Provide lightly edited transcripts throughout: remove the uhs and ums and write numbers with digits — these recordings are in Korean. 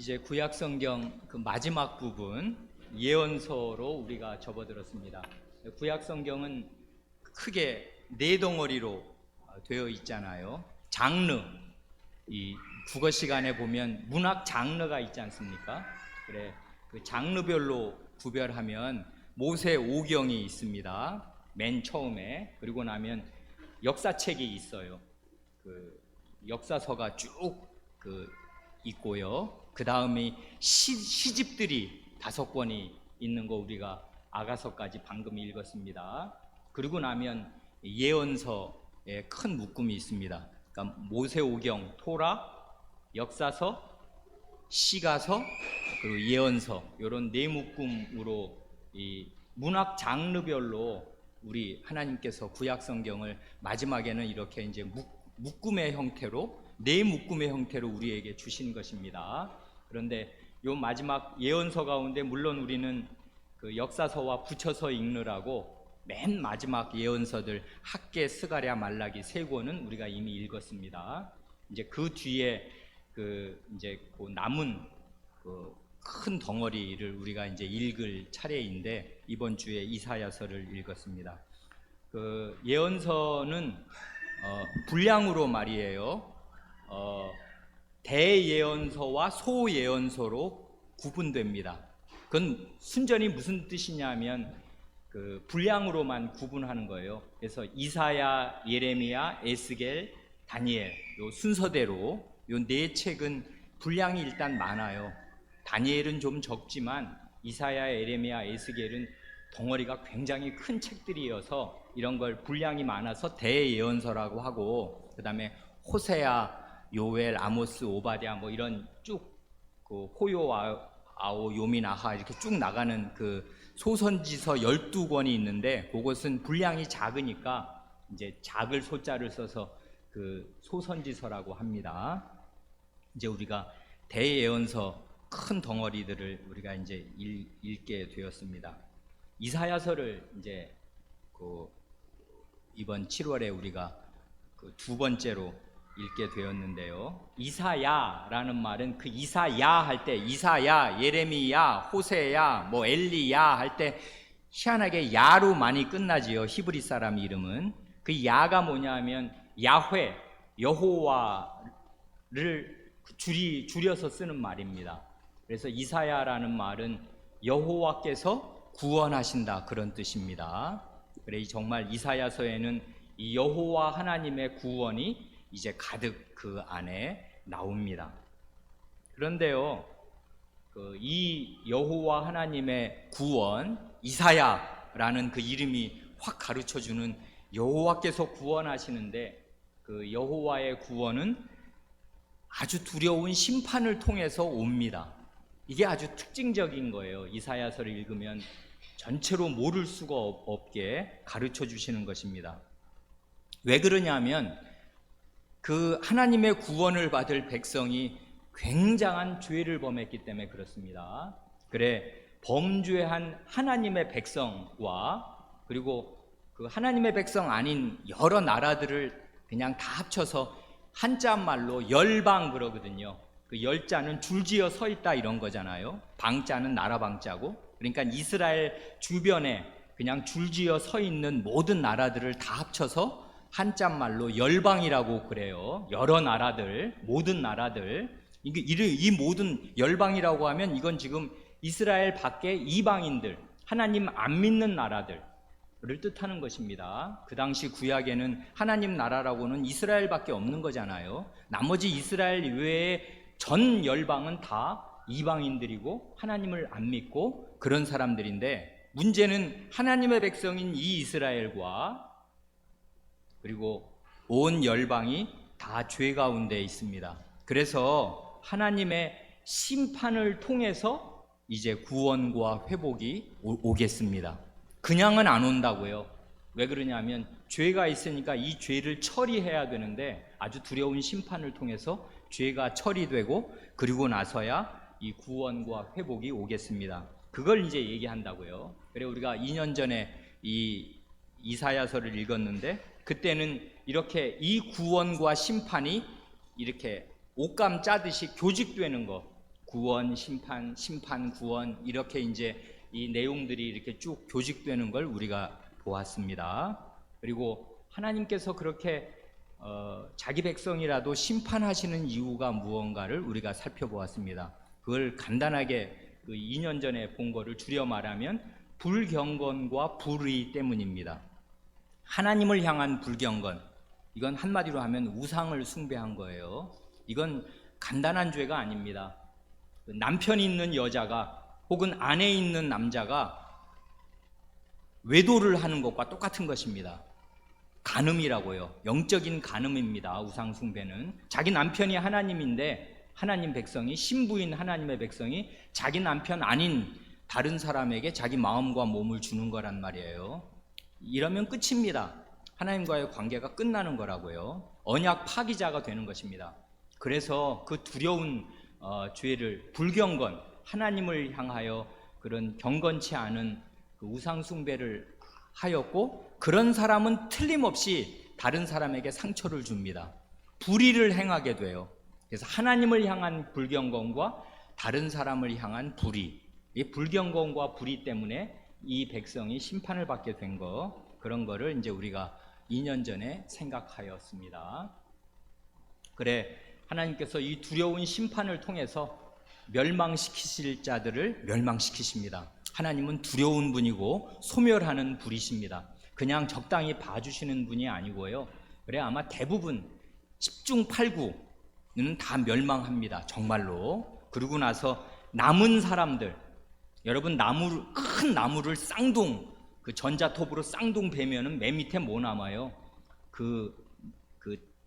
이제 구약 성경 그 마지막 부분 예언서로 우리가 접어들었습니다. 구약 성경은 크게 네 덩어리로 되어 있잖아요. 장르, 이 국어 시간에 보면 문학 장르가 있지 않습니까? 그래, 그 장르별로 구별하면 모세 오경이 있습니다. 맨 처음에. 그리고 나면 역사책이 있어요. 그 역사서가 쭉 있고요. 그 다음에 시집들이 5권이 있는 거 우리가 아가서까지 방금 읽었습니다. 그리고 나면 예언서의 큰 묶음이 있습니다. 그러니까 모세오경, 토라, 역사서, 시가서, 그리고 예언서, 이런 네 묶음으로 이 문학 장르별로 우리 하나님께서 구약 성경을 마지막에는 이렇게 이제 묶음의 형태로, 네 묶음의 형태로 우리에게 주신 것입니다. 그런데 이 마지막 예언서 가운데 물론 우리는 그 역사서와 붙여서 읽느라고 맨 마지막 예언서들 학개, 스가랴, 말라기 3권은 우리가 이미 읽었습니다. 이제 그 뒤에 그 남은 그 큰 덩어리를 우리가 이제 읽을 차례인데 이번 주에 이사야서를 읽었습니다. 그 예언서는 분량으로 말이에요. 대예언서와 소예언서로 구분됩니다. 그건 순전히 무슨 뜻이냐면 그 분량으로만 구분하는 거예요. 그래서 이사야, 예레미야, 에스겔, 다니엘 요 순서대로 요 네 책은 분량이 일단 많아요. 다니엘은 좀 적지만 이사야, 예레미야, 에스겔은 덩어리가 굉장히 큰 책들이어서 이런 걸 분량이 많아서 대예언서라고 하고, 그 다음에 호세아, 요엘, 아모스, 오바댜 뭐 이런 쭉 그 호요, 아오, 요민, 아하 이렇게 쭉 나가는 그 소선지서 12권이 있는데 그것은 분량이 작으니까 이제 작을 소자를 써서 그 소선지서라고 합니다. 이제 우리가 대예언서 큰 덩어리들을 우리가 이제 읽게 되었습니다. 이사야서를 이제 이번 7월에 우리가 그 2번째로 읽게 되었는데요. 이사야라는 말은 그 이사야 할 때 이사야, 예레미야, 호세야, 뭐 엘리야 할 때 희한하게 야로 많이 끝나지요. 히브리 사람 이름은. 그 야가 뭐냐면 야훼, 여호와를 줄여서 쓰는 말입니다. 그래서 이사야라는 말은 여호와께서 구원하신다 그런 뜻입니다. 그래 정말 이사야서에는 이 여호와 하나님의 구원이 이제 가득 그 안에 나옵니다. 그런데요, 이 여호와 하나님의 구원, 이사야라는 그 이름이 확 가르쳐주는 여호와께서 구원하시는데 그 여호와의 구원은 아주 두려운 심판을 통해서 옵니다. 이게 아주 특징적인 거예요. 이사야서를 읽으면 전체로 모를 수가 없게 가르쳐 주시는 것입니다. 왜 그러냐면 그 하나님의 구원을 받을 백성이 굉장한 죄를 범했기 때문에 그렇습니다. 그래 범죄한 하나님의 백성과 그리고 그 하나님의 백성 아닌 여러 나라들을 그냥 다 합쳐서 한자 말로 열방 그러거든요. 그 열자는 줄지어 서 있다 이런 거잖아요. 방자는 나라 방자고, 그러니까 이스라엘 주변에 그냥 줄지어 서 있는 모든 나라들을 다 합쳐서 한자 말로 열방이라고 그래요. 여러 나라들, 모든 나라들. 이 모든 열방이라고 하면 이건 지금 이스라엘 밖의 이방인들, 하나님 안 믿는 나라들을 뜻하는 것입니다. 그 당시 구약에는 하나님 나라라고는 이스라엘밖에 없는 거잖아요. 나머지 이스라엘 외에 전 열방은 다 이방인들이고 하나님을 안 믿고 그런 사람들인데, 문제는 하나님의 백성인 이 이스라엘과 그리고 온 열방이 다 죄 가운데 있습니다. 그래서 하나님의 심판을 통해서 이제 구원과 회복이 오겠습니다. 그냥은 안 온다고요. 왜 그러냐면 죄가 있으니까 이 죄를 처리해야 되는데 아주 두려운 심판을 통해서 죄가 처리되고 그리고 나서야 이 구원과 회복이 오겠습니다. 그걸 이제 얘기한다고요. 그래 우리가 2년 전에 이 이사야서를 읽었는데 그때는 이렇게 이 구원과 심판이 이렇게 옷감 짜듯이 교직되는 거, 구원, 심판, 심판, 구원 이렇게 이제 이 내용들이 이렇게 쭉 교직되는 걸 우리가 보았습니다. 그리고 하나님께서 그렇게 자기 백성이라도 심판하시는 이유가 무언가를 우리가 살펴보았습니다. 그걸 간단하게 그 2년 전에 본 거를 줄여 말하면 불경건과 불의 때문입니다. 하나님을 향한 불경건, 이건 한마디로 하면 우상을 숭배한 거예요. 이건 간단한 죄가 아닙니다. 남편이 있는 여자가 혹은 아내 있는 남자가 외도를 하는 것과 똑같은 것입니다. 간음이라고요. 영적인 간음입니다. 우상 숭배는. 자기 남편이 하나님인데 하나님 백성이, 신부인 하나님의 백성이 자기 남편 아닌 다른 사람에게 자기 마음과 몸을 주는 거란 말이에요. 이러면 끝입니다. 하나님과의 관계가 끝나는 거라고요. 언약 파기자가 되는 것입니다. 그래서 그 두려운 죄를, 불경건, 하나님을 향하여 그런 경건치 않은 그 우상 숭배를 하였고, 그런 사람은 틀림없이 다른 사람에게 상처를 줍니다. 불의를 행하게 돼요. 그래서 하나님을 향한 불경건과 다른 사람을 향한 불의, 이 불경건과 불의 때문에 이 백성이 심판을 받게 된 거, 그런 거를 이제 우리가 2년 전에 생각하였습니다. 그래, 하나님께서 이 두려운 심판을 통해서 멸망시키실 자들을 멸망시키십니다. 하나님은 두려운 분이고 소멸하는 분이십니다. 그냥 적당히 봐주시는 분이 아니고요. 그래, 아마 대부분 10중 8구는 다 멸망합니다. 정말로. 그러고 나서 남은 사람들, 여러분 큰 나무를 쌍둥, 그 전자톱으로 쌍둥 베면은 맨 밑에 뭐 남아요? 그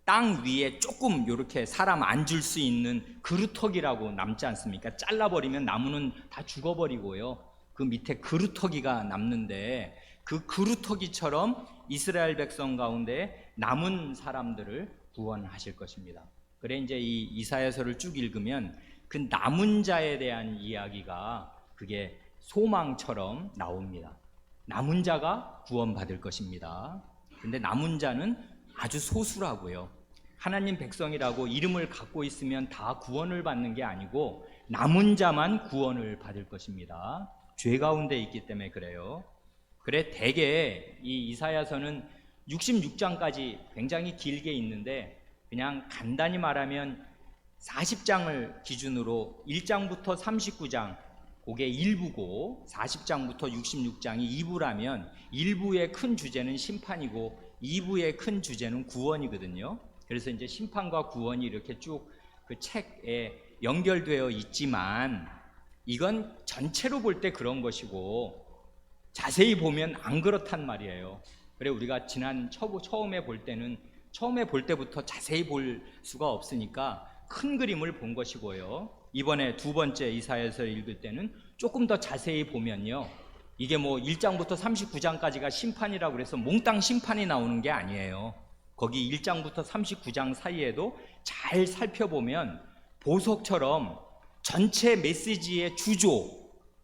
땅 위에 조금 이렇게 사람 앉을 수 있는 그루터기라고 남지 않습니까? 잘라버리면 나무는 다 죽어버리고요. 그 밑에 그루터기가 남는데, 그 그루터기처럼 이스라엘 백성 가운데 남은 사람들을 구원하실 것입니다. 그래, 이제 이 이사야서를 쭉 읽으면 그 남은 자에 대한 이야기가 그게 소망처럼 나옵니다. 남은 자가 구원받을 것입니다. 근데 남은 자는 아주 소수라고요. 하나님 백성이라고 이름을 갖고 있으면 다 구원을 받는 게 아니고 남은 자만 구원을 받을 것입니다. 죄 가운데 있기 때문에 그래요. 그래, 대개 이 이사야서는 66장까지 굉장히 길게 있는데, 그냥 간단히 말하면 40장을 기준으로 1장부터 39장 그게 1부고 40장부터 66장이 2부라면 1부의 큰 주제는 심판이고 2부의 큰 주제는 구원이거든요. 그래서 이제 심판과 구원이 이렇게 쭉 그 책에 연결되어 있지만, 이건 전체로 볼 때 그런 것이고 자세히 보면 안 그렇단 말이에요. 그래, 우리가 지난 처음에 볼 때부터 자세히 볼 수가 없으니까 큰 그림을 본 것이고요. 이번에 두 번째 이사야서를 읽을 때는 조금 더 자세히 보면요, 이게 뭐 1장부터 39장까지가 심판이라고 그래서 몽땅 심판이 나오는 게 아니에요. 거기 1장부터 39장 사이에도 잘 살펴보면 보석처럼 전체 메시지의 주조,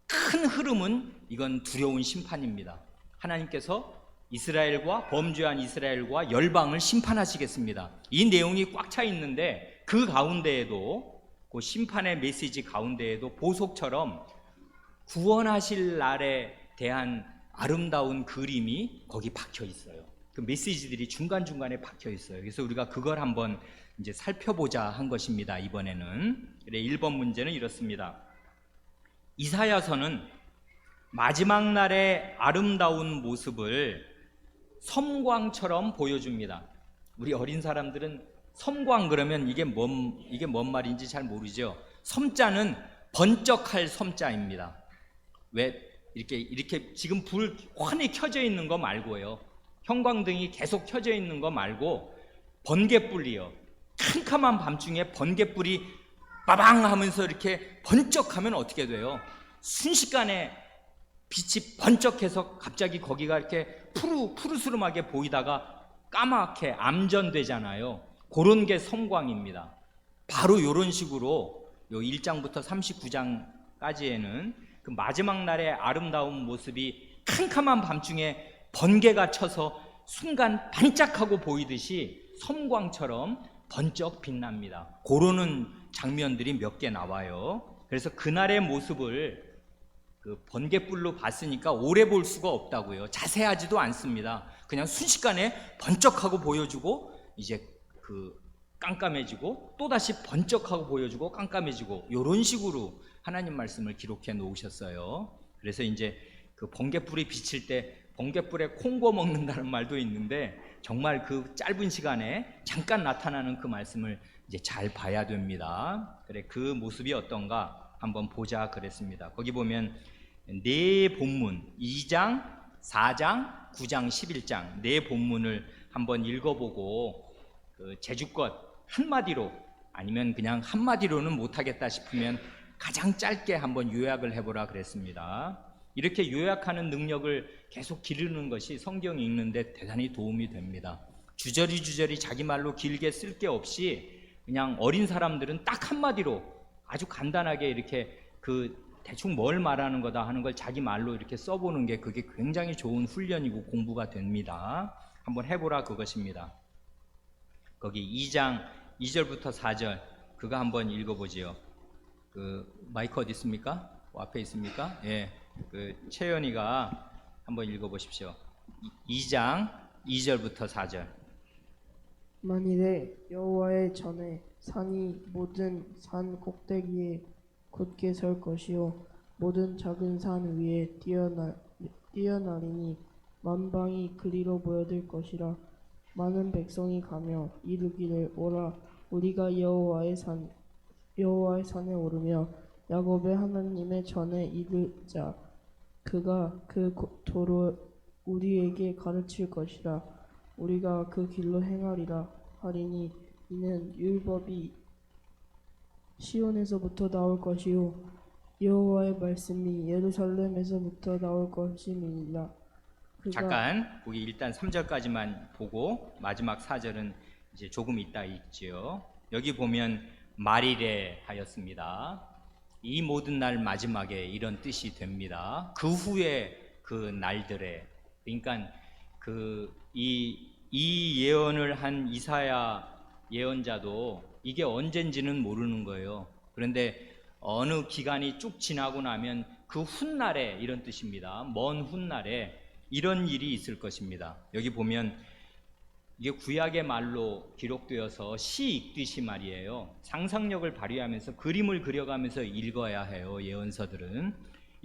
큰 흐름은 이건 두려운 심판입니다. 하나님께서 이스라엘과, 범죄한 이스라엘과 열방을 심판하시겠습니다. 이 내용이 꽉 차 있는데, 그 가운데에도, 그 심판의 메시지 가운데에도 보석처럼 구원하실 날에 대한 아름다운 그림이 거기 박혀 있어요. 그 메시지들이 중간중간에 박혀 있어요. 그래서 우리가 그걸 한번 이제 살펴보자 한 것입니다. 이번에는. 그래, 1번 문제는 이렇습니다. 이사야서는 마지막 날의 아름다운 모습을 섬광처럼 보여줍니다. 우리 어린 사람들은 섬광 그러면 이게 뭔 말인지 잘 모르죠. 섬자는 번쩍할 섬자입니다. 왜 이렇게 지금 불 환히 켜져 있는 거 말고요, 형광등이 계속 켜져 있는 거 말고 번개불이요, 캄캄한 밤중에 번개불이 빠방 하면서 이렇게 번쩍하면 어떻게 돼요? 순식간에 빛이 번쩍해서 갑자기 거기가 이렇게 푸르스름하게 보이다가 까맣게 암전되잖아요. 그런 게 섬광입니다. 바로 이런 식으로 요 1장부터 39장까지에는 그 마지막 날의 아름다운 모습이 캄캄한 밤중에 번개가 쳐서 순간 반짝하고 보이듯이 섬광처럼 번쩍 빛납니다. 그러는 장면들이 몇 개 나와요. 그래서 그날의 모습을 그 번갯불로 봤으니까 오래 볼 수가 없다고요. 자세하지도 않습니다. 그냥 순식간에 번쩍하고 보여주고 이제 그 깜깜해지고 또다시 번쩍하고 보여주고 깜깜해지고 이런 식으로 하나님 말씀을 기록해 놓으셨어요. 그래서 이제 그 번갯불이 비칠 때 번갯불에 콩고 먹는다는 말도 있는데 정말 그 짧은 시간에 잠깐 나타나는 그 말씀을 이제 잘 봐야 됩니다. 그래, 그 모습이 어떤가 한번 보자 그랬습니다. 거기 보면 네 본문 2장, 4장, 9장, 11장 네 본문을 한번 읽어보고 그 제주껏 한마디로 아니면 그냥 한마디로는 못하겠다 싶으면 가장 짧게 한번 요약을 해보라 그랬습니다. 이렇게 요약하는 능력을 계속 기르는 것이 성경 읽는데 대단히 도움이 됩니다. 주저리 자기 말로 길게 쓸 게 없이 그냥 어린 사람들은 딱 한마디로 아주 간단하게 이렇게 그 대충 뭘 말하는 거다 하는 걸 자기 말로 이렇게 써보는 게 그게 굉장히 좋은 훈련이고 공부가 됩니다. 한번 해보라 그것입니다. 거기 2장 2절부터 4절 그거 한번 읽어보지요. 그 마이크 어디 있습니까? 앞에 있습니까? 예, 그 채연이가 한번 읽어보십시오. 2장 2절부터 4절. 만일에 여호와의 전에 산이 모든 산 꼭대기에 굳게 설 것이요 모든 작은 산 위에 뛰어나리니 만방이 그리로 모여들 것이라. 많은 백성이 가며 이르기를 오라 우리가 여호와의 산에 오르며 야곱의 하나님의 전에 이르자. 그가 그 도로 우리에게 가르칠 것이라. 우리가 그 길로 행하리라 하리니 이는 율법이 시온에서부터 나올 것이요 여호와의 말씀이 예루살렘에서부터 나올 것임이니라. 잠깐 거기 일단 3절까지만 보고 마지막 4절은 이제 조금 있다 있지요. 여기 보면 말이래 하였습니다. 이 모든 날 마지막에 이런 뜻이 됩니다. 그 후에 그 날들에, 그러니까 이 예언을 한 이사야 예언자도 이게 언젠지는 모르는 거예요. 그런데 어느 기간이 쭉 지나고 나면 그 훗날에 이런 뜻입니다. 먼 훗날에 이런 일이 있을 것입니다. 여기 보면 이게 구약의 말로 기록되어서 시 읽듯이 말이에요. 상상력을 발휘하면서 그림을 그려가면서 읽어야 해요. 예언서들은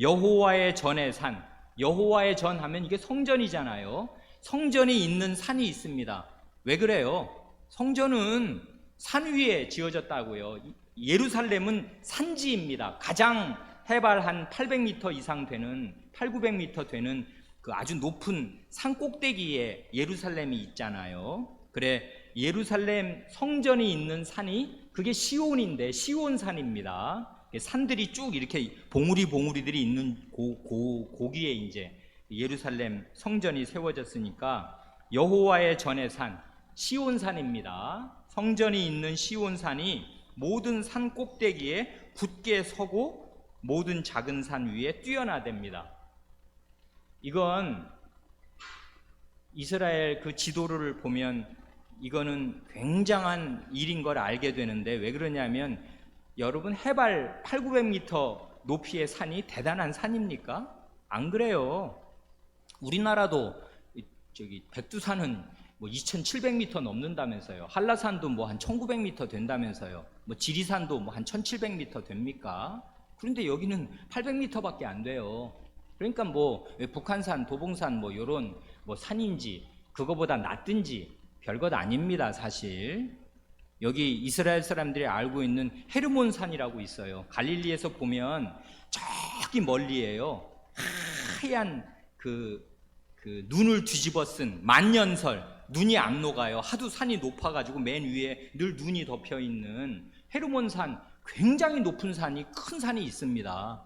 여호와의 전의 산, 여호와의 전 하면 이게 성전이잖아요. 성전이 있는 산이 있습니다. 왜 그래요? 성전은 산 위에 지어졌다고요. 예루살렘은 산지입니다. 가장 해발 한 800m 이상 되는 800~900m 되는 그 아주 높은 산 꼭대기에 예루살렘이 있잖아요. 그래, 예루살렘 성전이 있는 산이 그게 시온인데 시온산입니다. 산들이 쭉 이렇게 봉우리들이 있는 고기에 이제 예루살렘 성전이 세워졌으니까 여호와의 전의 산 시온산입니다. 성전이 있는 시온산이 모든 산 꼭대기에 굳게 서고 모든 작은 산 위에 뛰어나댑니다. 이건 이스라엘 그 지도를 보면 이거는 굉장한 일인 걸 알게 되는데 왜 그러냐면 여러분 해발 800~900m 높이의 산이 대단한 산입니까? 안 그래요. 우리나라도 저기 백두산은 뭐 2700m 넘는다면서요. 한라산도 뭐 한 1900m 된다면서요. 뭐 지리산도 뭐 한 1700m 됩니까? 그런데 여기는 800m밖에 안 돼요. 그러니까 뭐 북한산, 도봉산 뭐 요런 뭐 산인지 그거보다 낮든지 별것 아닙니다, 사실. 여기 이스라엘 사람들이 알고 있는 헤르몬 산이라고 있어요. 갈릴리에서 보면 저기 멀리에요. 하얀 그 눈을 뒤집어 쓴 만년설, 눈이 안 녹아요. 하도 산이 높아가지고 맨 위에 늘 눈이 덮여 있는 헤르몬 산, 굉장히 높은 산이 큰 산이 있습니다.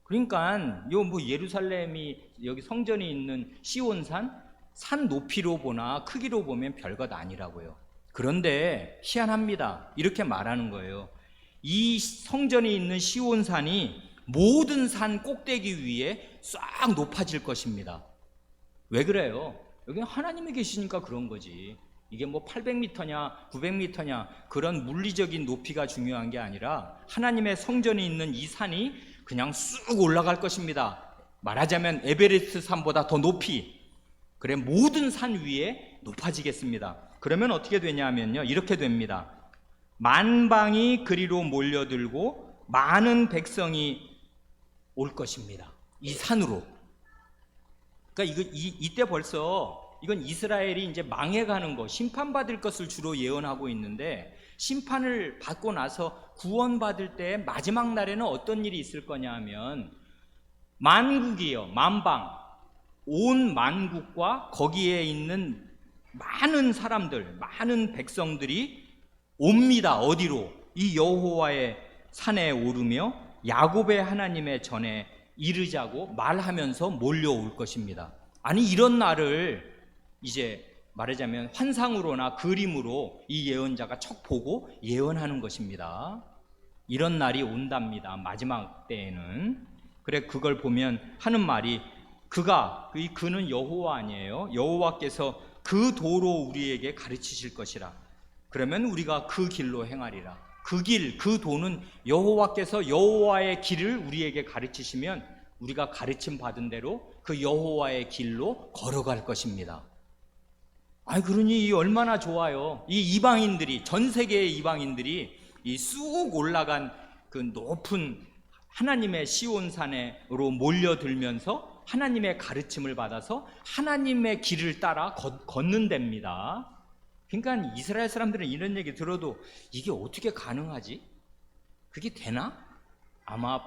그러니까 요 뭐 예루살렘이 여기 성전이 있는 시온산 산 높이로 보나 크기로 보면 별것 아니라고요. 그런데 희한합니다. 이렇게 말하는 거예요. 이 성전이 있는 시온산이 모든 산 꼭대기 위에 싹 높아질 것입니다. 왜 그래요? 여기는 하나님이 계시니까 그런 거지. 이게 뭐 800m냐 900m냐 그런 물리적인 높이가 중요한 게 아니라 하나님의 성전이 있는 이 산이 그냥 쑥 올라갈 것입니다. 말하자면 에베레스트 산보다 더 높이, 그래 모든 산 위에 높아지겠습니다. 그러면 어떻게 되냐면요, 이렇게 됩니다. 만방이 그리로 몰려들고 많은 백성이 올 것입니다. 이 산으로. 그러니까 이때 벌써 이건 이스라엘이 이제 망해가는 거, 심판받을 것을 주로 예언하고 있는데, 심판을 받고 나서 구원받을 때 마지막 날에는 어떤 일이 있을 거냐 하면, 만국이요, 만방, 온 만국과 거기에 있는 많은 사람들, 많은 백성들이 옵니다. 어디로? 이 여호와의 산에 오르며 야곱의 하나님의 전에 이르자고 말하면서 몰려올 것입니다. 아니, 이런 날을 이제 말하자면 환상으로나 그림으로 이 예언자가 척 보고 예언하는 것입니다. 이런 날이 온답니다. 마지막 때에는. 그래, 그걸 보면 하는 말이, 그는 여호와 아니에요? 여호와께서 그 도로 우리에게 가르치실 것이라. 그러면 우리가 그 길로 행하리라. 그 길, 그 도는 여호와께서 여호와의 길을 우리에게 가르치시면 우리가 가르침 받은 대로 그 여호와의 길로 걸어갈 것입니다. 그러니 이 얼마나 좋아요. 이 이방인들이, 전 세계의 이방인들이 이 쑥 올라간 그 높은 하나님의 시온산으로 몰려들면서 하나님의 가르침을 받아서 하나님의 길을 따라 걷는 데입니다. 그러니까 이스라엘 사람들은 이런 얘기 들어도 이게 어떻게 가능하지? 그게 되나? 아마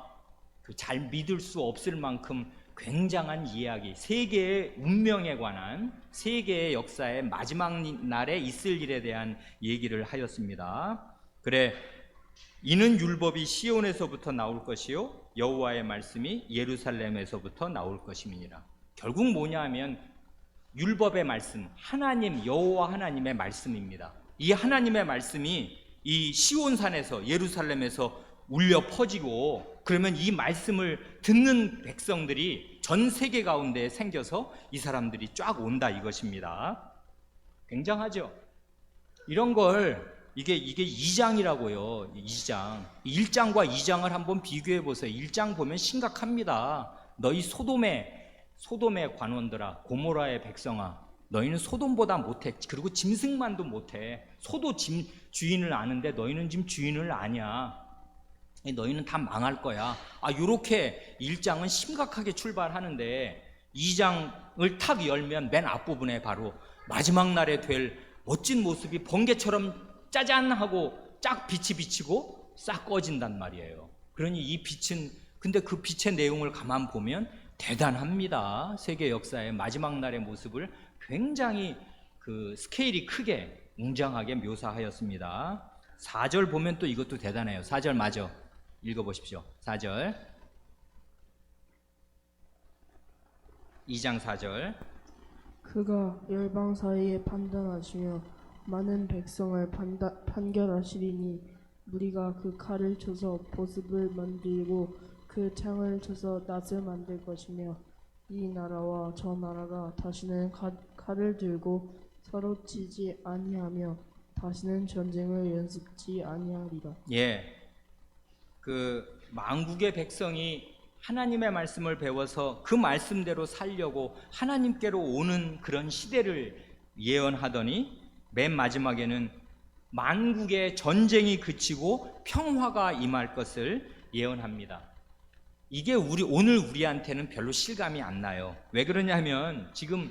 잘 믿을 수 없을 만큼 굉장한 이야기, 세계의 운명에 관한, 세계의 역사의 마지막 날에 있을 일에 대한 얘기를 하였습니다. 그래, 이는 율법이 시온에서부터 나올 것이요 여호와의 말씀이 예루살렘에서부터 나올 것임이니라. 결국 뭐냐 하면 율법의 말씀, 하나님, 여호와 하나님의 말씀입니다. 이 하나님의 말씀이 이 시온산에서, 예루살렘에서 울려 퍼지고, 그러면 이 말씀을 듣는 백성들이 전 세계 가운데 생겨서 이 사람들이 쫙 온다 이것입니다. 굉장하죠? 이런 걸, 이게 2장이라고요. 2장. 1장과 2장을 한번 비교해 보세요. 1장 보면 심각합니다. 너희 소돔의 관원들아, 고모라의 백성아, 너희는 소돔보다 못해. 그리고 짐승만도 못해. 소도 주인을 아는데 너희는 지금 주인을 아냐. 너희는 다 망할 거야. 요렇게 1장은 심각하게 출발하는데 2장을 탁 열면 맨 앞부분에 바로 마지막 날에 될 멋진 모습이 번개처럼 짜잔 하고 쫙 빛이 비치고 싹 꺼진단 말이에요. 그러니 이 빛은, 근데 그 빛의 내용을 가만 보면 대단합니다. 세계 역사의 마지막 날의 모습을 굉장히 그 스케일이 크게 웅장하게 묘사하였습니다. 4절 보면 또 이것도 대단해요. 4절 맞아. 읽어보십시오. 4절. 2장 4절. 그가 열방 사이에 판단하시며 많은 백성을 판결하시리니 무리가 그 칼을 쳐서 보습을 만들고 그 창을 쳐서 낫을 만들 것이며 이 나라와 저 나라가 다시는 칼을 들고 서로 치지 아니하며 다시는 전쟁을 연습지 아니하리라. 예. 그 만국의 백성이 하나님의 말씀을 배워서 그 말씀대로 살려고 하나님께로 오는 그런 시대를 예언하더니 맨 마지막에는 만국의 전쟁이 그치고 평화가 임할 것을 예언합니다. 이게 오늘 우리한테는 별로 실감이 안 나요. 왜 그러냐면 지금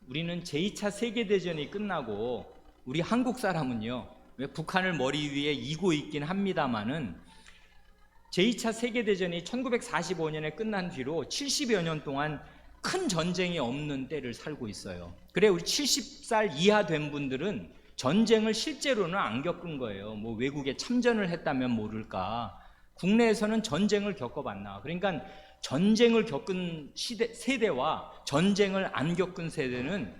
우리는 제2차 세계대전이 끝나고 우리 한국 사람은요, 왜 북한을 머리 위에 이고 있긴 합니다마는 제2차 세계대전이 1945년에 끝난 뒤로 70여 년 동안 큰 전쟁이 없는 때를 살고 있어요. 그래, 우리 70살 이하 된 분들은 전쟁을 실제로는 안 겪은 거예요. 뭐 외국에 참전을 했다면 모를까. 국내에서는 전쟁을 겪어봤나. 그러니까 전쟁을 겪은 세대와 전쟁을 안 겪은 세대는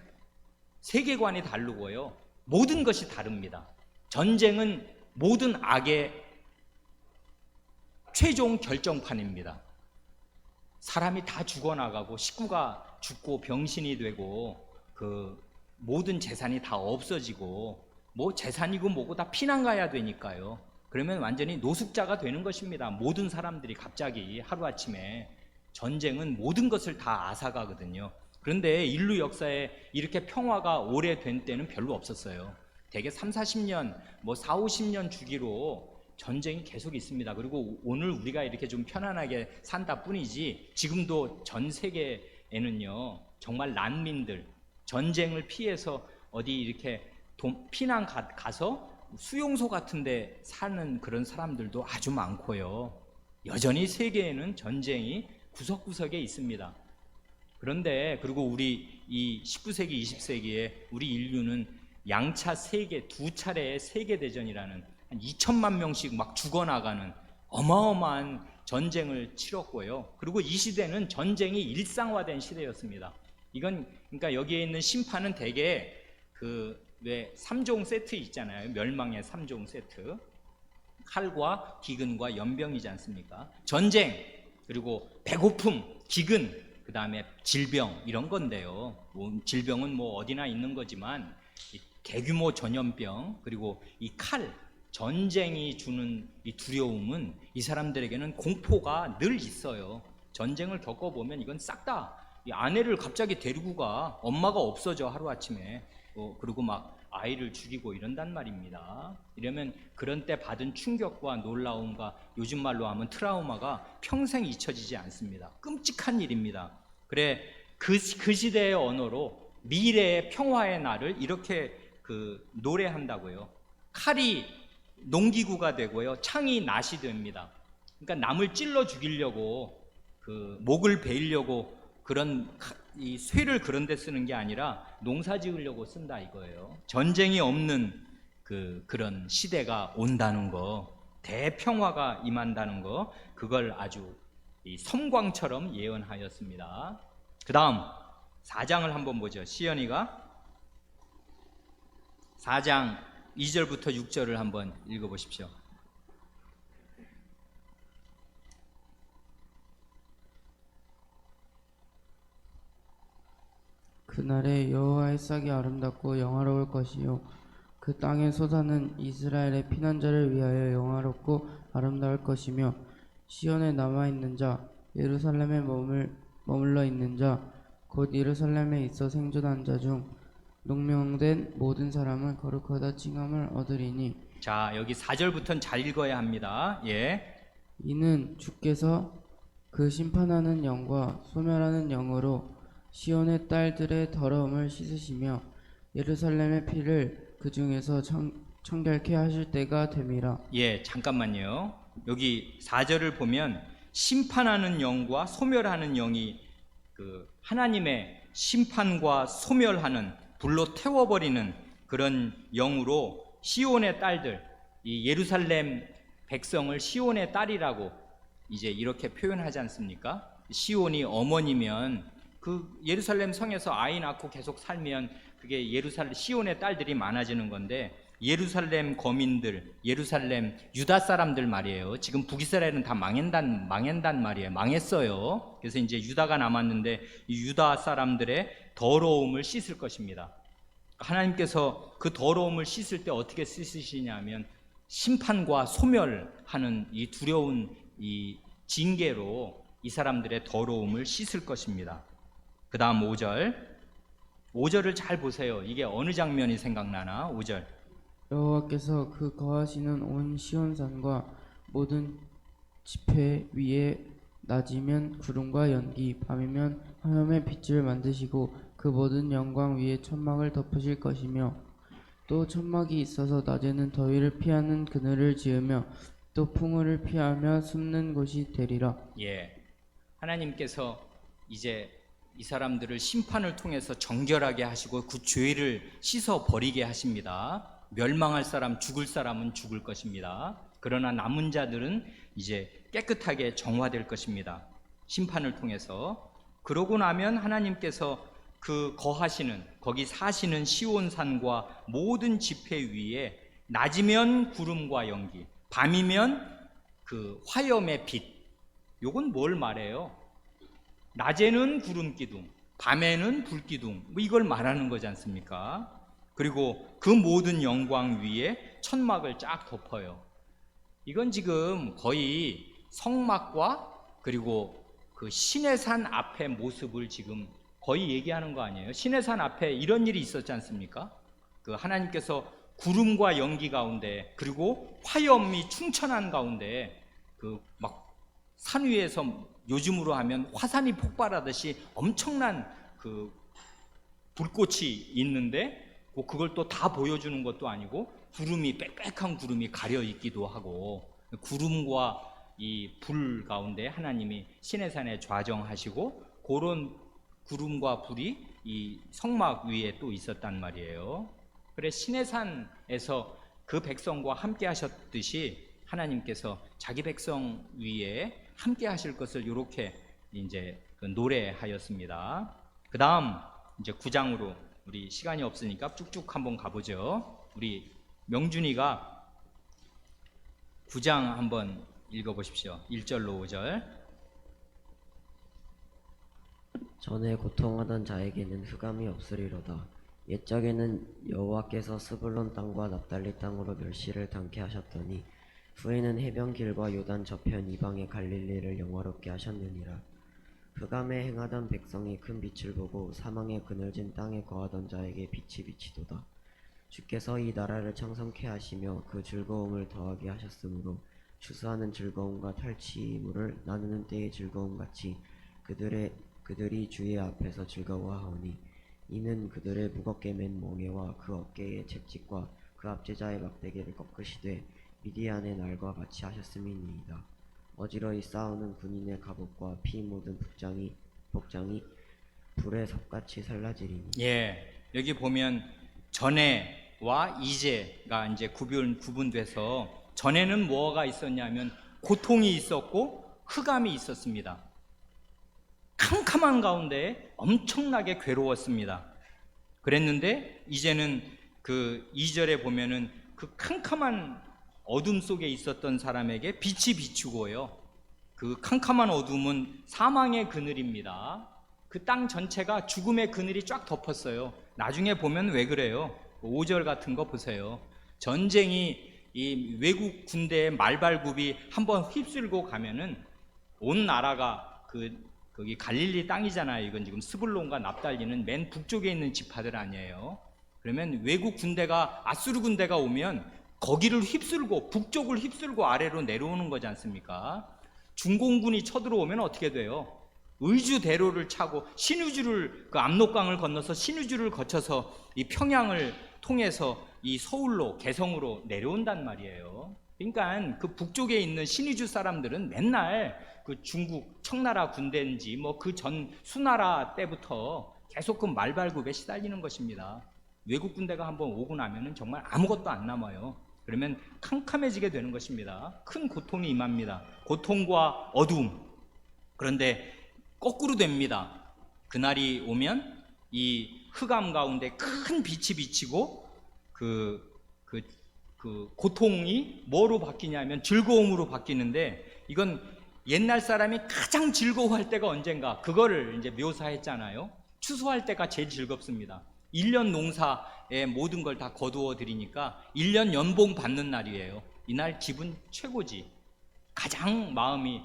세계관이 다르고요. 모든 것이 다릅니다. 전쟁은 모든 악의 최종 결정판입니다. 사람이 다 죽어나가고 식구가 죽고 병신이 되고 모든 재산이 다 없어지고 뭐 재산이고 뭐고 다 피난 가야 되니까요. 그러면 완전히 노숙자가 되는 것입니다. 모든 사람들이 갑자기 하루아침에. 전쟁은 모든 것을 다 앗아가거든요. 그런데 인류 역사에 이렇게 평화가 오래된 때는 별로 없었어요. 대개 3, 40년, 뭐 4, 50년 주기로 전쟁이 계속 있습니다. 그리고 오늘 우리가 이렇게 좀 편안하게 산다 뿐이지, 지금도 전 세계에는요 정말 난민들, 전쟁을 피해서 어디 이렇게 피난 가서 수용소 같은 데 사는 그런 사람들도 아주 많고요. 여전히 세계에는 전쟁이 구석구석에 있습니다. 그런데 그리고 우리 이 19세기, 20세기에 우리 인류는 양차 세계, 두 차례의 세계대전이라는 한 2천만 명씩 막 죽어나가는 어마어마한 전쟁을 치렀고요. 그리고 이 시대는 전쟁이 일상화된 시대였습니다. 이건 그러니까 여기에 있는 심판은 대개 왜 3종 세트 있잖아요. 멸망의 3종 세트. 칼과 기근과 연병이지 않습니까? 전쟁, 그리고 배고픔, 기근, 그 다음에 질병, 이런 건데요. 질병은 뭐 어디나 있는 거지만 대규모 전염병, 그리고 이 칼, 전쟁이 주는 이 두려움은 이 사람들에게는 공포가 늘 있어요. 전쟁을 겪어보면 이건 싹 다 아내를 갑자기 데리고 가, 엄마가 없어져 하루아침에. 그리고 막 아이를 죽이고 이런단 말입니다. 이러면 그런 때 받은 충격과 놀라움과 요즘 말로 하면 트라우마가 평생 잊혀지지 않습니다. 끔찍한 일입니다. 그래, 그 시대의 언어로 미래의 평화의 날을 이렇게 노래한다고요. 칼이 농기구가 되고요, 창이 낫이 됩니다. 그러니까 남을 찔러 죽이려고 목을 베이려고 그런 이 쇠를 그런 데 쓰는 게 아니라 농사 지으려고 쓴다 이거예요. 전쟁이 없는 그런 시대가 온다는 거, 대평화가 임한다는 거, 그걸 아주 이 섬광처럼 예언하였습니다. 그 다음 4장을 한번 보죠. 시연이가 4장 2절부터 6절을 한번 읽어보십시오. 그날에 여호와의 싹이 아름답고 영화로울 것이요 그 땅에 솟아는 이스라엘의 피난자를 위하여 영화롭고 아름다울 것이며 시온에 남아있는 자 예루살렘에 머물러 있는 자 곧 예루살렘에 있어 생존한 자 중 농명된 모든 사람은 거룩하다 칭함을 얻으리니. 자, 여기 4절부터는 잘 읽어야 합니다. 예. 이는 주께서 그 심판하는 영과 소멸하는 영으로 시온의 딸들의 더러움을 씻으시며 예루살렘의 피를 그 중에서 청결케 하실 때가 됨이라. 예, 잠깐만요. 여기 4절을 보면 심판하는 영과 소멸하는 영이 하나님의 심판과 소멸하는, 불로 태워버리는 그런 영으로 시온의 딸들, 이 예루살렘 백성을 시온의 딸이라고 이제 이렇게 표현하지 않습니까? 시온이 어머니면 예루살렘 성에서 아이 낳고 계속 살면 그게 시온의 딸들이 많아지는 건데, 예루살렘 거민들, 예루살렘 유다 사람들 말이에요. 지금 북이스라엘은 다 망한단 말이에요. 망했어요. 그래서 이제 유다가 남았는데 이 유다 사람들의 더러움을 씻을 것입니다. 하나님께서 그 더러움을 씻을 때 어떻게 씻으시냐면 심판과 소멸하는 이 두려운 이 징계로 이 사람들의 더러움을 씻을 것입니다. 그 다음 5절을 잘 보세요. 이게 어느 장면이 생각나나? 5절. 여호와께서 그 거하시는 온 시온산과 모든 지폐 위에 낮이면 구름과 연기, 밤이면 화염의 빛을 만드시고 그 모든 영광 위에 천막을 덮으실 것이며, 또 천막이 있어서 낮에는 더위를 피하는 그늘을 지으며 또 풍우를 피하며 숨는 곳이 되리라. 예, 하나님께서 이제 이 사람들을 심판을 통해서 정결하게 하시고 그 죄를 씻어 버리게 하십니다. 멸망할 사람, 죽을 사람은 죽을 것입니다. 그러나 남은 자들은 이제 깨끗하게 정화될 것입니다. 심판을 통해서. 그러고 나면 하나님께서 거하시는, 거기 사시는 시온산과 모든 지폐 위에 낮이면 구름과 연기, 밤이면 화염의 빛. 요건 뭘 말해요? 낮에는 구름 기둥, 밤에는 불기둥, 뭐 이걸 말하는 거지 않습니까? 그리고 그 모든 영광 위에 천막을 쫙 덮어요. 이건 지금 거의 성막과 그리고 그 시내산 앞의 모습을 지금 거의 얘기하는 거 아니에요? 시내산 앞에 이런 일이 있었지 않습니까? 그 하나님께서 구름과 연기 가운데 그리고 화염이 충천한 가운데 그 막 산 위에서 요즘으로 하면 화산이 폭발하듯이 엄청난 그 불꽃이 있는데 그걸 또 다 보여주는 것도 아니고 구름이 빽빽한 구름이 가려 있기도 하고 구름과 이 불 가운데 하나님이 시내산에 좌정하시고 그런 구름과 불이 이 성막 위에 또 있었단 말이에요. 그래 시내산에서 그 백성과 함께 하셨듯이 하나님께서 자기 백성 위에 함께 하실 것을 이렇게 이제 그 노래하였습니다. 그 다음 이제 9장으로 우리 시간이 없으니까 쭉쭉 한번 가보죠. 우리 명준이가 9장 한번 읽어보십시오. 1절로 5절. 전에 고통하던 자에게는 흑암이 없으리로다. 옛적에는 여호와께서 스불론 땅과 납달리 땅으로 멸시를 당케 하셨더니 후에는 해변 길과 요단 저편 이방의 갈릴리를 영화롭게 하셨느니라. 흑암에 행하던 백성이 큰 빛을 보고 사망의 그늘진 땅에 거하던 자에게 빛이 비치도다. 주께서 이 나라를 창성케 하시며 그 즐거움을 더하게 하셨으므로 추수하는 즐거움과 탈취물을 나누는 때의 즐거움같이 그들이 주의 앞에서 즐거워하오니 이는 그들의 무겁게 맨 멍에와 그 어깨의 채찍과 그 압제자의 막대기를 꺾으시되 미디안의 날과 같이 하셨음이니이다. 어지러이 싸우는 군인의 갑옷과 피 묻은 복장이 불의 섭같이 살라지리니. 예, 여기 보면 전에와 이제가 이제 구분돼서 전에는 뭐가 있었냐면 고통이 있었고 흑암이 있었습니다. 캄캄한 가운데 엄청나게 괴로웠습니다. 그랬는데 이제는 그 2절에 보면은 그 캄캄한 어둠 속에 있었던 사람에게 빛이 비추고요. 그 캄캄한 어둠은 사망의 그늘입니다. 그 땅 전체가 죽음의 그늘이 쫙 덮었어요. 나중에 보면 왜 그래요? 5절 같은 거 보세요. 전쟁이 이 외국 군대의 말발굽이 한번 휩쓸고 가면은 온 나라가 거기 갈릴리 땅이잖아요. 이건 지금 스불론과 납달리는 맨 북쪽에 있는 지파들 아니에요. 그러면 외국 군대가 아수르 군대가 오면 거기를 휩쓸고 북쪽을 휩쓸고 아래로 내려오는 거지 않습니까? 중공군이 쳐들어오면 어떻게 돼요? 의주대로를 차고 신의주를 그 압록강을 건너서 신의주를 거쳐서 이 평양을 통해서 이 서울로 개성으로 내려온단 말이에요. 그러니까 그 북쪽에 있는 신의주 사람들은 맨날 그 중국 청나라 군대인지 뭐 그 전 수나라 때부터 계속 그 말발굽에 시달리는 것입니다. 외국 군대가 한번 오고 나면은 정말 아무것도 안 남아요. 그러면 캄캄해지게 되는 것입니다. 큰 고통이 임합니다. 고통과 어두움. 그런데 거꾸로 됩니다. 그날이 오면 이 흑암 가운데 큰 빛이 비치고 그 고통이 뭐로 바뀌냐면 즐거움으로 바뀌는데 이건 옛날 사람이 가장 즐거워할 때가 언젠가 그거를 이제 묘사했잖아요. 추수할 때가 제일 즐겁습니다. 1년 농사의 모든 걸 다 거두어 드리니까 1년 연봉 받는 날이에요. 이날 기분 최고지. 가장 마음이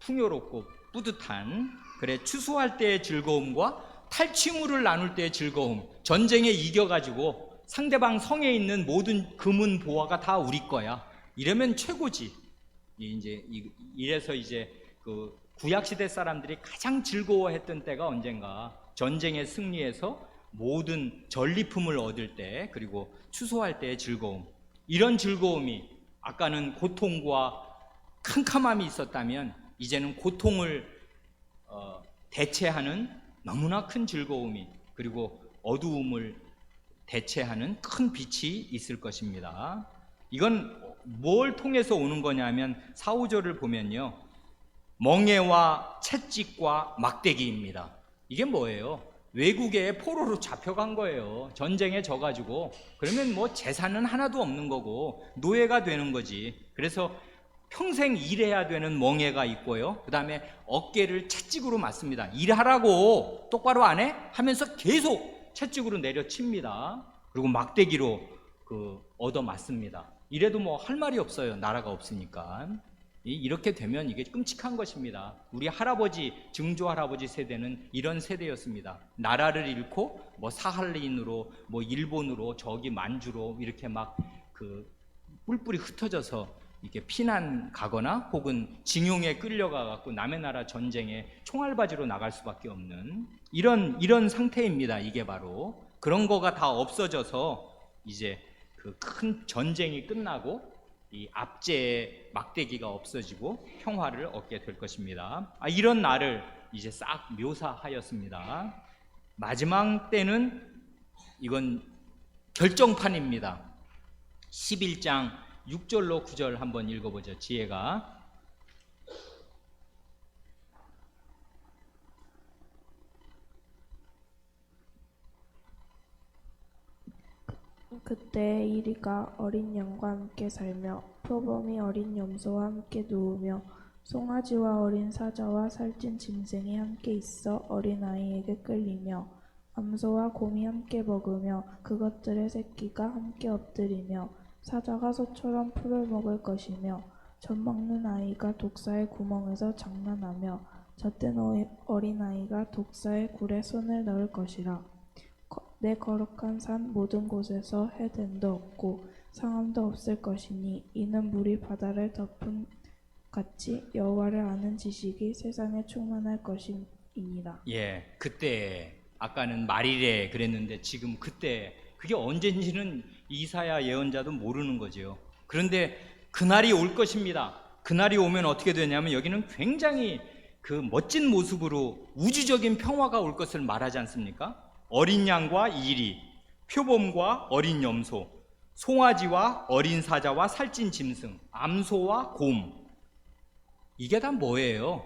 풍요롭고 뿌듯한 그래 추수할 때의 즐거움과 탈취물을 나눌 때의 즐거움. 전쟁에 이겨가지고 상대방 성에 있는 모든 금은 보화가 다 우리 거야. 이러면 최고지. 이래서 이제 그 구약 시대 사람들이 가장 즐거워했던 때가 언젠가 전쟁에 승리해서 모든 전리품을 얻을 때 그리고 추수할 때의 즐거움. 이런 즐거움이 아까는 고통과 캄캄함이 있었다면 이제는 고통을 대체하는 너무나 큰 즐거움이 그리고 어두움을 대체하는 큰 빛이 있을 것입니다. 이건 뭘 통해서 오는 거냐면 4, 5절을 보면요. 멍에와 채찍과 막대기입니다. 이게 뭐예요? 외국에 포로로 잡혀간 거예요. 전쟁에 져가지고. 그러면 뭐 재산은 하나도 없는 거고 노예가 되는 거지. 그래서 평생 일해야 되는 멍에가 있고요. 그 다음에 어깨를 채찍으로 맞습니다. 일하라고 똑바로 안 해? 하면서 계속 채찍으로 내려칩니다. 그리고 막대기로 얻어 맞습니다. 이래도 뭐 할 말이 없어요. 나라가 없으니까. 이렇게 되면 이게 끔찍한 것입니다. 우리 할아버지, 증조 할아버지 세대는 이런 세대였습니다. 나라를 잃고 뭐 사할린으로, 뭐 일본으로, 저기 만주로 이렇게 막 뿔뿔이 흩어져서 이렇게 피난 가거나 혹은 징용에 끌려가 갖고 남의 나라 전쟁에 총알바지로 나갈 수밖에 없는 이런 상태입니다. 이게 바로 그런 거가 다 없어져서 이제 그 큰 전쟁이 끝나고 이 압제의 막대기가 없어지고 평화를 얻게 될 것입니다. 이런 날을 이제 싹 묘사하였습니다. 마지막 때는 이건 결정판입니다. 11장 6절로 9절 한번 읽어보죠. 지혜가. 그때 이리가 어린 양과 함께 살며 표범이 어린 염소와 함께 누우며 송아지와 어린 사자와 살찐 짐승이 함께 있어 어린 아이에게 끌리며 암소와 곰이 함께 먹으며 그것들의 새끼가 함께 엎드리며 사자가 소처럼 풀을 먹을 것이며 젖 먹는 아이가 독사의 구멍에서 장난하며 젖된 어린 아이가 독사의 굴에 손을 넣을 것이라. 내 거룩한 산 모든 곳에서 해됨도 없고 상함도 없을 것이니 이는 물이 바다를 덮은 같이 여호와를 아는 지식이 세상에 충만할 것이니라. 예, 그때 아까는 말이래 그랬는데 지금 그때 그게 언젠지는 이사야 예언자도 모르는 거죠. 그런데 그날이 올 것입니다. 그날이 오면 어떻게 되냐면 여기는 굉장히 그 멋진 모습으로 우주적인 평화가 올 것을 말하지 않습니까? 어린 양과 이리, 표범과 어린 염소, 송아지와 어린 사자와 살찐 짐승, 암소와 곰. 이게 다 뭐예요?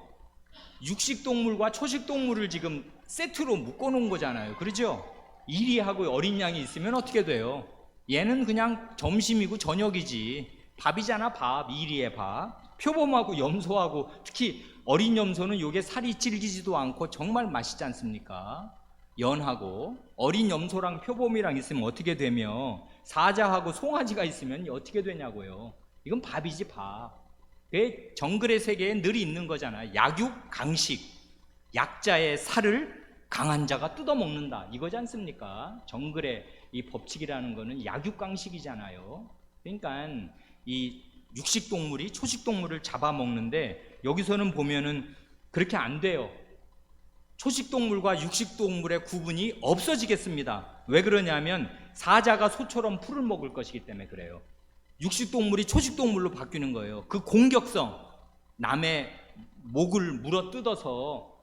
육식동물과 초식동물을 지금 세트로 묶어놓은 거잖아요. 그렇죠? 이리하고 어린 양이 있으면 어떻게 돼요? 얘는 그냥 점심이고 저녁이지. 밥이잖아, 밥. 이리의 밥. 표범하고 염소하고 특히 어린 염소는 요게 살이 질기지도 않고 정말 맛있지 않습니까? 연하고 어린 염소랑 표범이랑 있으면 어떻게 되며 사자하고 송아지가 있으면 어떻게 되냐고요. 이건 밥이지 밥. 정글의 세계에 늘 있는 거잖아요. 약육 강식. 약자의 살을 강한 자가 뜯어먹는다 이거지 않습니까? 정글의 이 법칙이라는 거는 약육 강식이잖아요. 그러니까 이 육식동물이 초식동물을 잡아먹는데 여기서는 보면은 그렇게 안 돼요. 초식동물과 육식동물의 구분이 없어지겠습니다. 왜 그러냐면 사자가 소처럼 풀을 먹을 것이기 때문에 그래요. 육식동물이 초식동물로 바뀌는 거예요. 그 공격성, 남의 목을 물어 뜯어서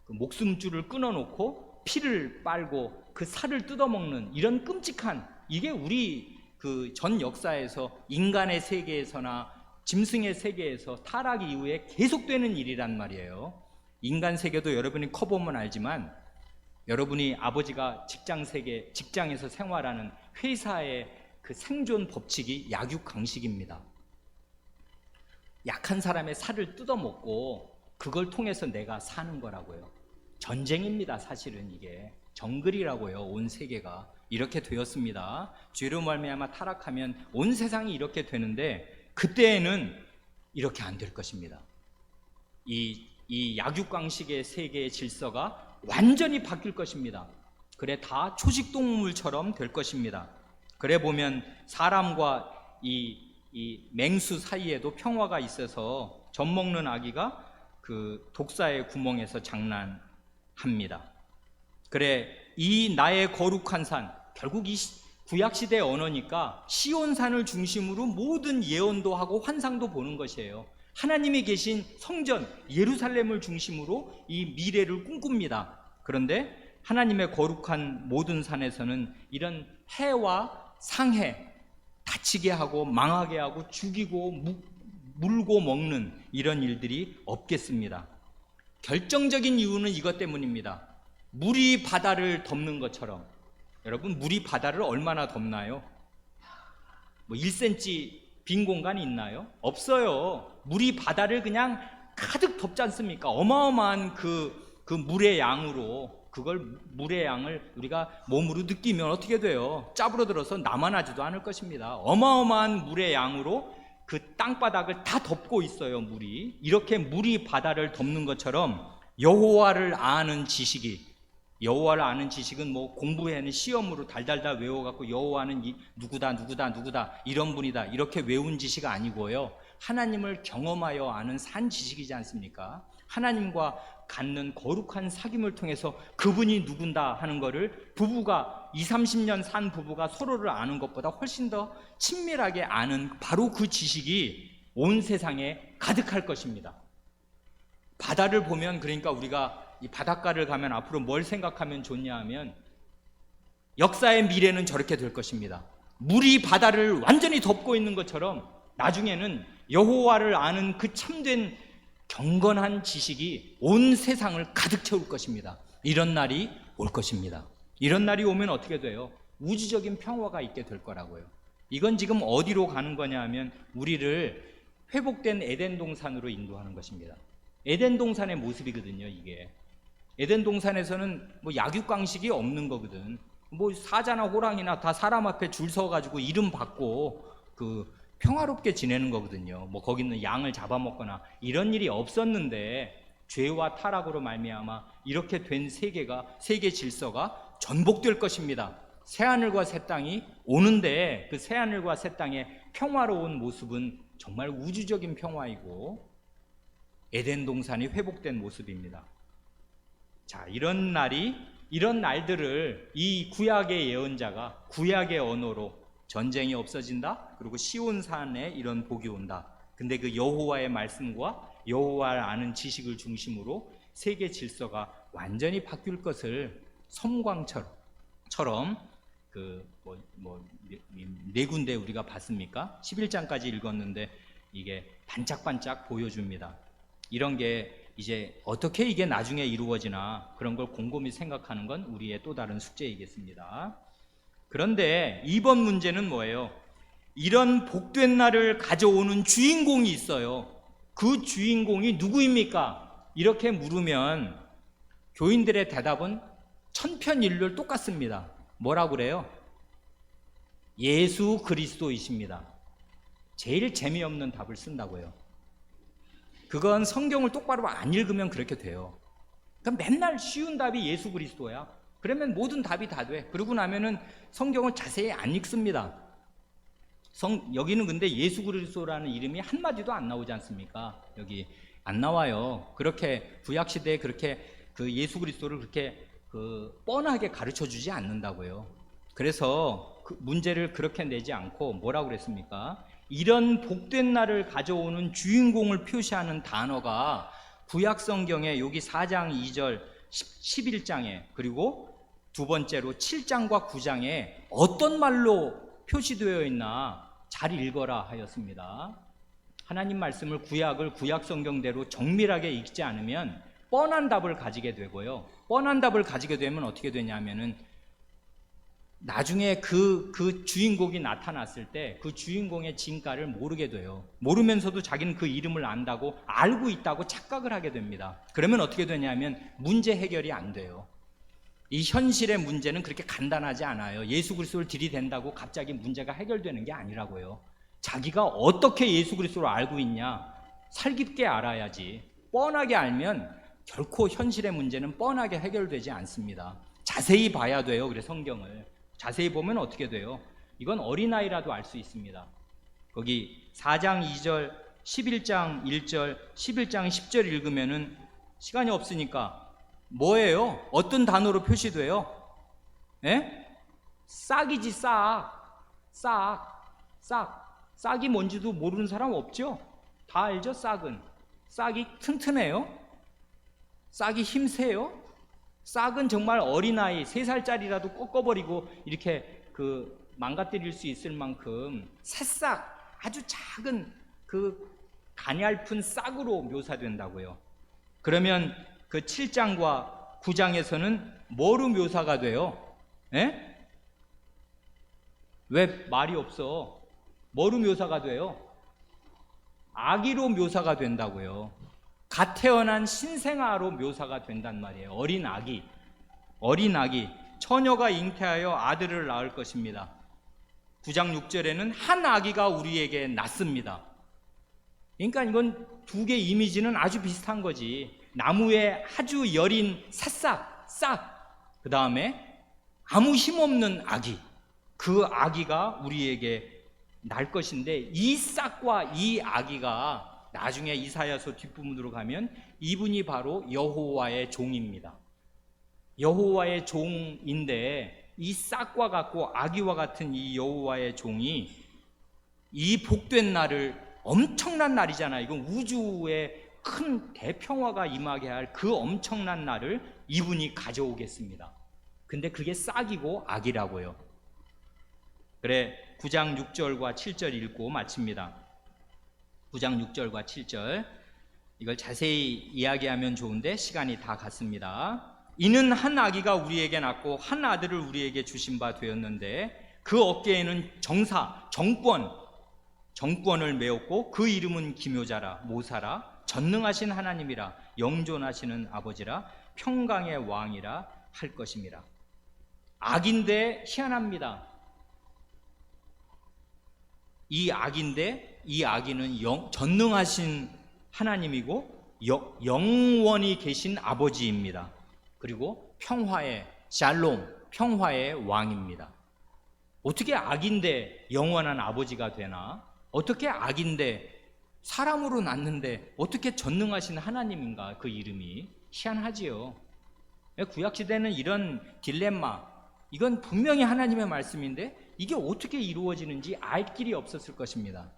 그 목숨줄을 끊어놓고 피를 빨고 그 살을 뜯어먹는 이런 끔찍한, 이게 우리 그 전 역사에서 인간의 세계에서나 짐승의 세계에서 타락 이후에 계속되는 일이란 말이에요. 인간 세계도 여러분이 커보면 알지만 여러분이 아버지가 직장에서 생활하는 회사의 그 생존 법칙이 약육 강식입니다. 약한 사람의 살을 뜯어먹고 그걸 통해서 내가 사는 거라고요. 전쟁입니다. 사실은 이게 정글이라고요. 온 세계가 이렇게 되었습니다. 죄로 말미암아 타락하면 온 세상이 이렇게 되는데 그때에는 이렇게 안 될 것입니다. 이 약육강식의 세계의 질서가 완전히 바뀔 것입니다. 그래 다 초식동물처럼 될 것입니다. 그래 보면 사람과 이 맹수 사이에도 평화가 있어서 젖 먹는 아기가 그 독사의 구멍에서 장난합니다. 그래 이 나의 거룩한 산, 결국 이 구약시대 언어니까 시온산을 중심으로 모든 예언도 하고 환상도 보는 것이에요. 하나님이 계신 성전 예루살렘을 중심으로 이 미래를 꿈꿉니다. 그런데 하나님의 거룩한 모든 산에서는 이런 해와 상해, 다치게 하고 망하게 하고 죽이고 물고 먹는 이런 일들이 없겠습니다. 결정적인 이유는 이것 때문입니다. 물이 바다를 덮는 것처럼, 여러분 물이 바다를 얼마나 덮나요? 뭐 1cm 빈 공간이 있나요? 없어요. 물이 바다를 그냥 가득 덮지 않습니까? 어마어마한 그 물의 양으로, 그걸 물의 양을 우리가 몸으로 느끼면 어떻게 돼요? 짜부러들어서 남아나지도 않을 것입니다. 어마어마한 물의 양으로 그 땅바닥을 다 덮고 있어요. 물이. 이렇게 물이 바다를 덮는 것처럼 여호와를 아는 지식은 뭐 공부에는 시험으로 달달달 외워갖고 여호와는 누구다 이런 분이다 이렇게 외운 지식이 아니고요, 하나님을 경험하여 아는 산 지식이지 않습니까? 하나님과 갖는 거룩한 사귐을 통해서 그분이 누군다 하는 거를 부부가 20-30년 산 부부가 서로를 아는 것보다 훨씬 더 친밀하게 아는 바로 그 지식이 온 세상에 가득할 것입니다. 바다를 보면, 그러니까 우리가 이 바닷가를 가면 앞으로 뭘 생각하면 좋냐 하면 역사의 미래는 저렇게 될 것입니다. 물이 바다를 완전히 덮고 있는 것처럼 나중에는 여호와를 아는 그 참된 경건한 지식이 온 세상을 가득 채울 것입니다. 이런 날이 올 것입니다. 이런 날이 오면 어떻게 돼요? 우주적인 평화가 있게 될 거라고요. 이건 지금 어디로 가는 거냐 하면 우리를 회복된 에덴 동산으로 인도하는 것입니다. 에덴 동산의 모습이거든요. 이게 에덴 동산에서는 뭐 약육강식이 없는 거거든. 뭐 사자나 호랑이나 다 사람 앞에 줄 서가지고 이름 받고 그 평화롭게 지내는 거거든요. 뭐 거기는 양을 잡아먹거나 이런 일이 없었는데 죄와 타락으로 말미암아 이렇게 된 세계 질서가 전복될 것입니다. 새하늘과 새 땅이 오는데 그 새하늘과 새 땅의 평화로운 모습은 정말 우주적인 평화이고 에덴 동산이 회복된 모습입니다. 자, 이런 날들을 이 구약의 예언자가 구약의 언어로 전쟁이 없어진다, 그리고 시온산에 이런 복이 온다. 근데 그 여호와의 말씀과 여호와를 아는 지식을 중심으로 세계 질서가 완전히 바뀔 것을 섬광처럼 네 군데 우리가 봤습니까? 11장까지 읽었는데 이게 반짝반짝 보여줍니다. 이런 게 이제 어떻게 이게 나중에 이루어지나 그런 걸 곰곰이 생각하는 건 우리의 또 다른 숙제이겠습니다. 그런데 이번 문제는 뭐예요? 이런 복된 날을 가져오는 주인공이 있어요. 그 주인공이 누구입니까? 이렇게 물으면 교인들의 대답은 천편일률 똑같습니다. 뭐라고 그래요? 예수 그리스도이십니다. 제일 재미없는 답을 쓴다고요. 그건 성경을 똑바로 안 읽으면 그렇게 돼요. 그러니까 맨날 쉬운 답이 예수 그리스도야. 그러면 모든 답이 다 돼. 그러고 나면은 성경을 자세히 안 읽습니다. 여기는 근데 예수 그리스도라는 이름이 한마디도 안 나오지 않습니까? 여기 안 나와요. 그렇게 구약시대에 그렇게 그 예수 그리스도를 그렇게 뻔하게 가르쳐 주지 않는다고요. 그래서 그 문제를 그렇게 내지 않고 뭐라고 그랬습니까? 이런 복된 날을 가져오는 주인공을 표시하는 단어가 구약 성경에 여기 4장 2절 11장에 그리고 두 번째로 7장과 9장에 어떤 말로 표시되어 있나 잘 읽어라 하였습니다. 하나님 말씀을 구약 성경대로 정밀하게 읽지 않으면 뻔한 답을 가지게 되고요. 뻔한 답을 가지게 되면 어떻게 되냐면은 나중에 그 주인공이 나타났을 때 그 주인공의 진가를 모르게 돼요. 모르면서도 자기는 그 이름을 안다고 알고 있다고 착각을 하게 됩니다. 그러면 어떻게 되냐면 문제 해결이 안 돼요. 이 현실의 문제는 그렇게 간단하지 않아요. 예수 그리스도를 들이댄다고 갑자기 문제가 해결되는 게 아니라고요. 자기가 어떻게 예수 그리스도를 알고 있냐, 살깊게 알아야지. 뻔하게 알면 결코 현실의 문제는 뻔하게 해결되지 않습니다. 자세히 봐야 돼요. 그래서 성경을 자세히 보면 어떻게 돼요? 이건 어린아이라도 알 수 있습니다. 거기 4장 2절, 11장 1절, 11장 10절 읽으면은 시간이 없으니까 뭐예요? 어떤 단어로 표시돼요? 예? 싹이지, 싹. 싹이 뭔지도 모르는 사람 없죠? 다 알죠? 싹은. 싹이 튼튼해요? 싹이 힘세요? 싹은 정말 어린아이 3살짜리라도 꺾어버리고 이렇게 망가뜨릴 수 있을 만큼 새싹, 아주 작은 가냘픈 싹으로 묘사된다고요. 그러면 그 7장과 9장에서는 뭐로 묘사가 돼요? 에? 왜 말이 없어? 뭐로 묘사가 돼요? 아기로 묘사가 된다고요. 갓 태어난 신생아로 묘사가 된단 말이에요. 어린 아기. 처녀가 잉태하여 아들을 낳을 것입니다. 9장 6절에는 한 아기가 우리에게 낳습니다. 그러니까 이건 두 개 이미지는 아주 비슷한 거지. 나무에 아주 여린 새싹, 싹. 그 다음에 아무 힘없는 아기. 그 아기가 우리에게 날 것인데, 이 싹과 이 아기가 나중에 이사야서 뒷부분으로 가면 이분이 바로 여호와의 종입니다. 여호와의 종인데, 이 싹과 같고 아기와 같은 이 여호와의 종이 이 복된 날을, 엄청난 날이잖아요. 이건 우주에 큰 대평화가 임하게 할 그 엄청난 날을 이분이 가져오겠습니다. 근데 그게 싹이고 아기라고요. 그래, 9장 6절과 7절 읽고 마칩니다. 9장 6절과 7절, 이걸 자세히 이야기하면 좋은데 시간이 다 갔습니다. 이는 한 아기가 우리에게 낳고 한 아들을 우리에게 주신 바 되었는데, 그 어깨에는 정권을 메었고, 그 이름은 기묘자라, 모사라, 전능하신 하나님이라, 영존하시는 아버지라, 평강의 왕이라 할 것입니다. 악인데 희한합니다. 이 악인데, 이 아기는 전능하신 하나님이고 영원히 계신 아버지입니다. 그리고 평화의 샬롬, 평화의 왕입니다. 어떻게 악인데 영원한 아버지가 되나? 어떻게 악인데 사람으로 낳는데 어떻게 전능하신 하나님인가? 그 이름이 희한하지요. 구약시대는 이런 딜레마, 이건 분명히 하나님의 말씀인데 이게 어떻게 이루어지는지 알 길이 없었을 것입니다.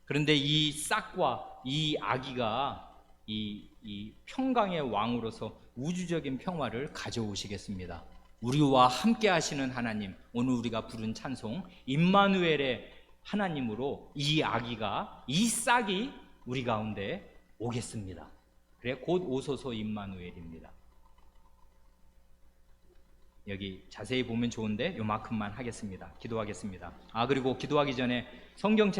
그런데 이 싹과 이 아기가 이 평강의 왕으로서 우주적인 평화를 가져오시겠습니다. 우리와 함께 하시는 하나님, 오늘 우리가 부른 찬송 임마누엘의 하나님으로 이 아기가, 이 싹이 우리 가운데 오겠습니다. 그래, 곧 오소서 임마누엘입니다. 여기 자세히 보면 좋은데 요만큼만 하겠습니다. 기도하겠습니다. 그리고 기도하기 전에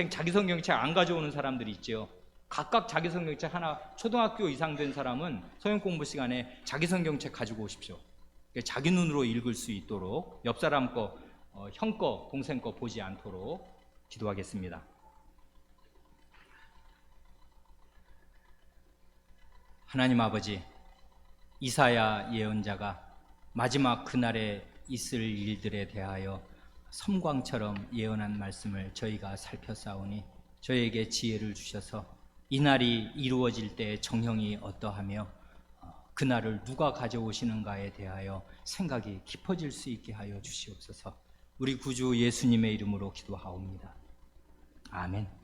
자기 성경책 안 가져오는 사람들이 있죠. 각각 자기 성경책 하나, 초등학교 이상 된 사람은 성경 공부 시간에 자기 성경책 가지고 오십시오. 자기 눈으로 읽을 수 있도록, 옆 사람 거, 형 거, 동생 거 보지 않도록 기도하겠습니다. 하나님 아버지, 이사야 예언자가 마지막 그날에 있을 일들에 대하여 섬광처럼 예언한 말씀을 저희가 살펴싸우니 저희에게 지혜를 주셔서 이날이 이루어질 때의 정형이 어떠하며 그날을 누가 가져오시는가에 대하여 생각이 깊어질 수 있게 하여 주시옵소서. 우리 구주 예수님의 이름으로 기도하옵니다. 아멘.